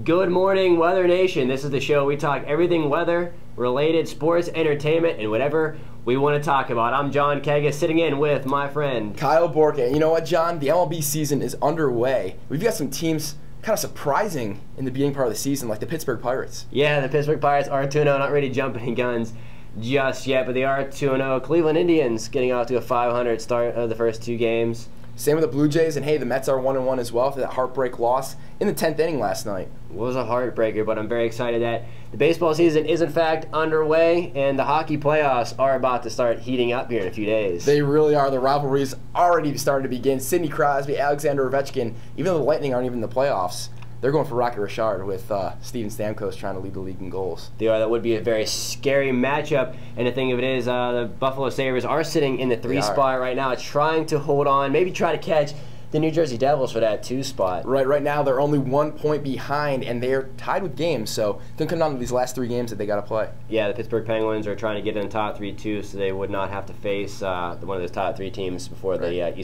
Good morning, Weather Nation. This is the show we talk everything weather, related, sports, entertainment, and whatever we want to talk about. I'm John Kegas, sitting in with my friend Kyle Borka. You know what, John? The MLB season is underway. We've got some teams kind of surprising in the beginning part of the season, like the Pittsburgh Pirates. Yeah, the Pittsburgh Pirates are 2-0, not ready to jump any guns just yet, but they are 2-0. Cleveland Indians getting off to a 500 start of the first two games. Same with the Blue Jays, and hey, the Mets are 1-1 as well for that heartbreak loss in the 10th inning last night. It was a heartbreaker, but I'm very excited that the baseball season is in fact underway, and the hockey playoffs are about to start heating up here in a few days. They really are. The rivalries already starting to begin. Sidney Crosby, Alexander Ovechkin, even though the Lightning aren't even in the playoffs, they're going for Rocket Richard with Steven Stamkos trying to lead the league in goals. They are. That would be a very scary matchup. And the thing of it is, the Buffalo Sabres are sitting in the 3 spot right now, trying to hold on, maybe try to catch the New Jersey Devils for that 2 spot. Right now they're only 1 point behind, and they're tied with games, so it's going to come down to these last 3 games that they got to play. Yeah, the Pittsburgh Penguins are trying to get in the top 3 too, so they would not have to face one of those top 3 teams before the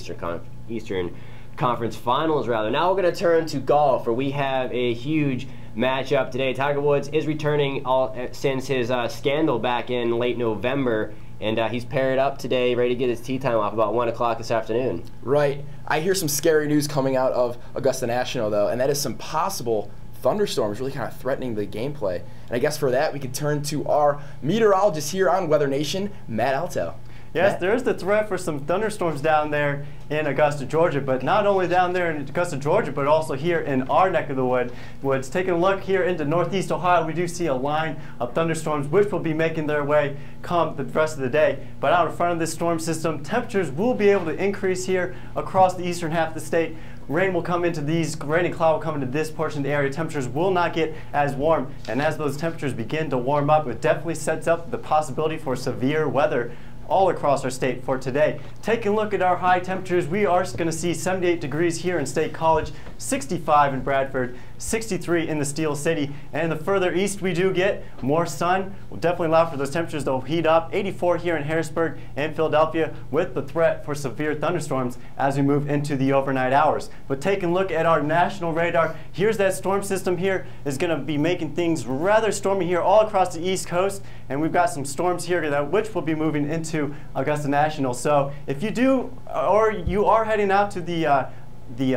Eastern Conference Finals, rather. Now we're going to turn to golf, where we have a huge matchup today. Tiger Woods is returning since his scandal back in late November, and he's paired up today, ready to get his tee time off about 1 o'clock this afternoon. Right. I hear some scary news coming out of Augusta National, though, and that is some possible thunderstorms really kind of threatening the gameplay. And I guess for that, we could turn to our meteorologist here on Weather Nation, Matt Alto. Yes, there is the threat for some thunderstorms down there in Augusta, Georgia, but not only down there in Augusta, Georgia, but also here in our neck of the woods. Taking a look here into northeast Ohio, we do see a line of thunderstorms which will be making their way come the rest of the day. But out in front of this storm system, temperatures will be able to increase here across the eastern half of the state. Rain will come into rain and cloud will come into this portion of the area. Temperatures will not get as warm, and as those temperatures begin to warm up, it definitely sets up the possibility for severe weather all across our state for today. Taking a look at our high temperatures, we are going to see 78 degrees here in State College, 65 in Bradford, 63 in the Steel City, and the further east we do get more sun. We'll definitely allow for those temperatures to heat up. 84 here in Harrisburg and Philadelphia, with the threat for severe thunderstorms as we move into the overnight hours. But taking a look at our national radar, here's that storm system here is going to be making things rather stormy here all across the East Coast, and we've got some storms here which will be moving into Augusta National. So if you do, or you are heading out to the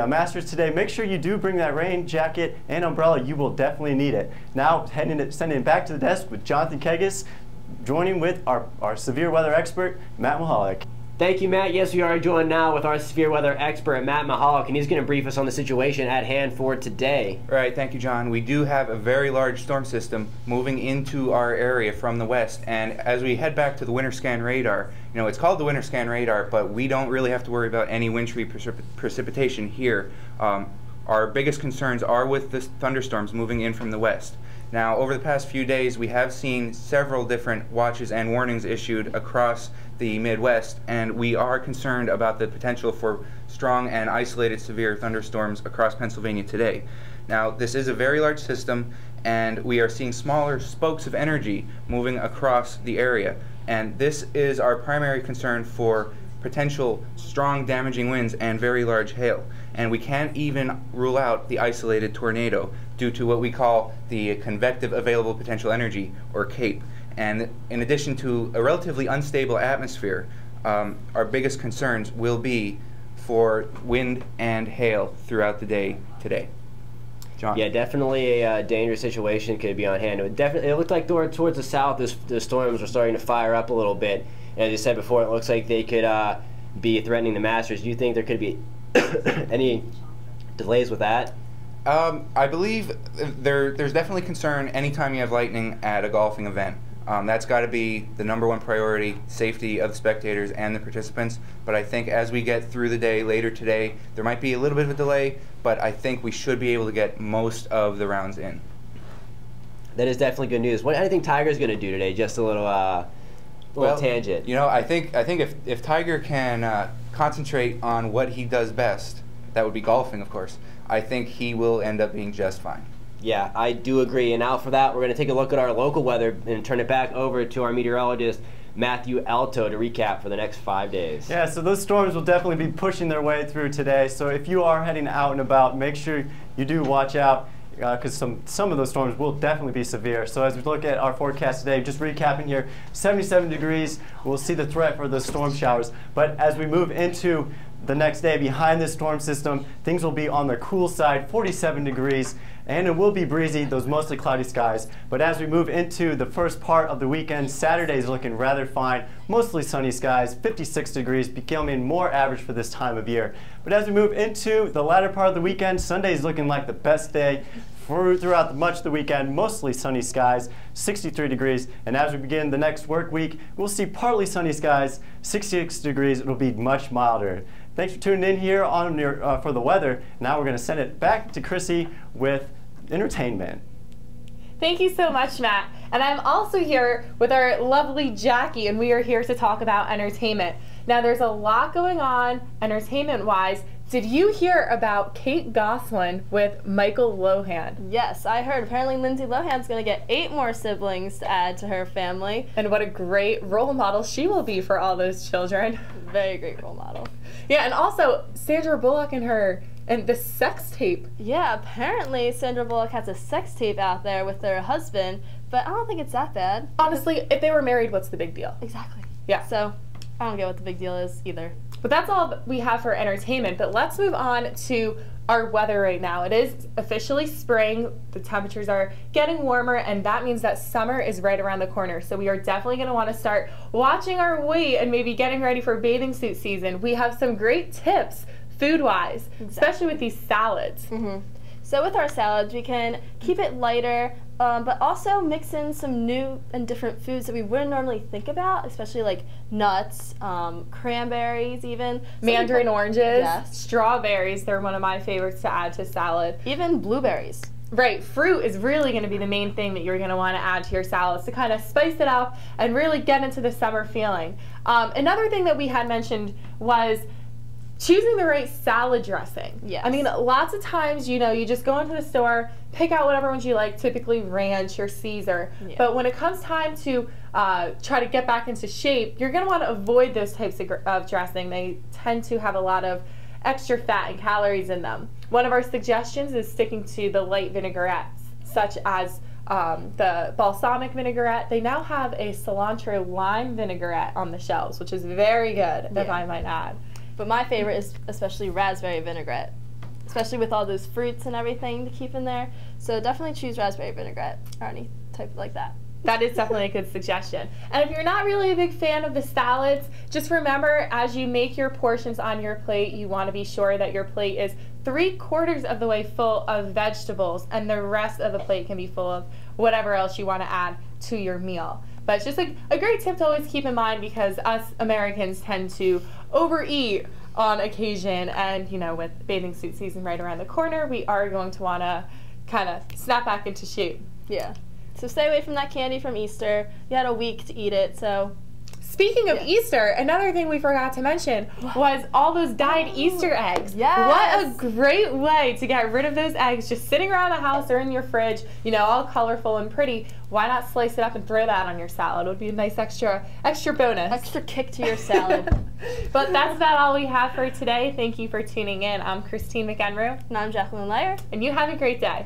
Masters today, make sure you do bring that rain jacket and umbrella. You will definitely need it. Now sending it back to the desk with Jonathan Kegas, joining with our severe weather expert, Matt Mahalik. Thank you, Matt. Yes, we are joined now with our severe weather expert, Matt Mahalik, and he's going to brief us on the situation at hand for today. Right, thank you, John. We do have a very large storm system moving into our area from the west, and as we head back to the winter scan radar, you know, it's called the winter scan radar, but we don't really have to worry about any wintry precipitation here. Our biggest concerns are with the thunderstorms moving in from the west. Now, over the past few days, we have seen several different watches and warnings issued across the Midwest, and we are concerned about the potential for strong and isolated severe thunderstorms across Pennsylvania today. Now, this is a very large system, and we are seeing smaller spokes of energy moving across the area, and this is our primary concern for potential strong damaging winds and very large hail. And we can't even rule out the isolated tornado due to what we call the convective available potential energy, or CAPE. And in addition to a relatively unstable atmosphere, our biggest concerns will be for wind and hail throughout the day today. John? Yeah, definitely a dangerous situation could be on hand. It looked like towards the south, the storms were starting to fire up a little bit. And as you said before, it looks like they could be threatening the Masters. Do you think there could be any delays with that? I believe there's definitely concern anytime you have lightning at a golfing event. That's got to be the #1 priority, safety of the spectators and the participants. But I think as we get through the day later today, there might be a little bit of a delay, but I think we should be able to get most of the rounds in. That is definitely good news. What do you think Tiger's going to do today? Just a little tangent. You know, I think if Tiger can concentrate on what he does best, that would be golfing, of course, I think he will end up being just fine. Yeah, I do agree. And now for that, we're going to take a look at our local weather and turn it back over to our meteorologist, Matthew Alto, to recap for the next 5 days. Yeah, so those storms will definitely be pushing their way through today. So if you are heading out and about, make sure you do watch out. because some of those storms will definitely be severe. So as we look at our forecast today, just recapping here, 77 degrees, we'll see the threat for the storm showers. But as we move into the next day behind this storm system, things will be on the cool side, 47 degrees, and it will be breezy, those mostly cloudy skies. But as we move into the first part of the weekend, Saturday is looking rather fine, mostly sunny skies, 56 degrees, becoming more average for this time of year. But as we move into the latter part of the weekend, Sunday is looking like the best day throughout much of the weekend, mostly sunny skies, 63 degrees. And as we begin the next work week, we'll see partly sunny skies, 66 degrees. It'll be much milder. Thanks for tuning in here on for the weather. Now we're going to send it back to Chrissy with entertainment. Thank you so much, Matt. And I'm also here with our lovely Jackie, and we are here to talk about entertainment. Now, there's a lot going on entertainment-wise. Did you hear about Kate Gosselin with Michael Lohan? Yes, I heard. Apparently Lindsay Lohan's going to get 8 more siblings to add to her family. And what a great role model she will be for all those children. Very great role model. Yeah, and also Sandra Bullock and the sex tape. Yeah, apparently Sandra Bullock has a sex tape out there with her husband, but I don't think it's that bad. Honestly, if they were married, what's the big deal? Exactly. Yeah. So I don't get what the big deal is either. But that's all we have for entertainment. But let's move on to our weather right now. It is officially spring. The temperatures are getting warmer, and that means that summer is right around the corner. So we are definitely going to want to start watching our weight and maybe getting ready for bathing suit season. We have some great tips food-wise, especially with these salads. So with our salads, we can keep it lighter, but also mix in some new and different foods that we wouldn't normally think about, especially like nuts, cranberries even. Mandarin oranges, yes. Strawberries, they're one of my favorites to add to salad. Even blueberries. Right, fruit is really going to be the main thing that you're going to want to add to your salads to kind of spice it up and really get into the summer feeling. Another thing that we had mentioned was choosing the right salad dressing. Yes. I mean, lots of times, you know, you just go into the store, pick out whatever ones you like, typically ranch or Caesar. Yeah. But when it comes time to try to get back into shape, you're going to want to avoid those types of dressing. They tend to have a lot of extra fat and calories in them. One of our suggestions is sticking to the light vinaigrettes, such as the balsamic vinaigrette. They now have a cilantro lime vinaigrette on the shelves, which is very good, if I might add. But my favorite is especially raspberry vinaigrette, especially with all those fruits and everything to keep in there. So definitely choose raspberry vinaigrette or any type like that. That is definitely a good suggestion. And if you're not really a big fan of the salads, just remember as you make your portions on your plate, you want to be sure that your plate is 3/4 of the way full of vegetables, and the rest of the plate can be full of whatever else you want to add to your meal. But it's just a great tip to always keep in mind, because us Americans tend to overeat on occasion, and you know, with bathing suit season right around the corner, we are going to want to kind of snap back into shape. Yeah. So stay away from that candy from Easter. You had a week to eat it, so. Speaking of Easter, another thing we forgot to mention was all those dyed Easter eggs. Yes. What a great way to get rid of those eggs just sitting around the house or in your fridge, you know, all colorful and pretty. Why not slice it up and throw that on your salad? It would be a nice extra bonus. Extra kick to your salad. But that's about all we have for today. Thank you for tuning in. I'm Christine McEnroe. And I'm Jacqueline Lyer. And you have a great day.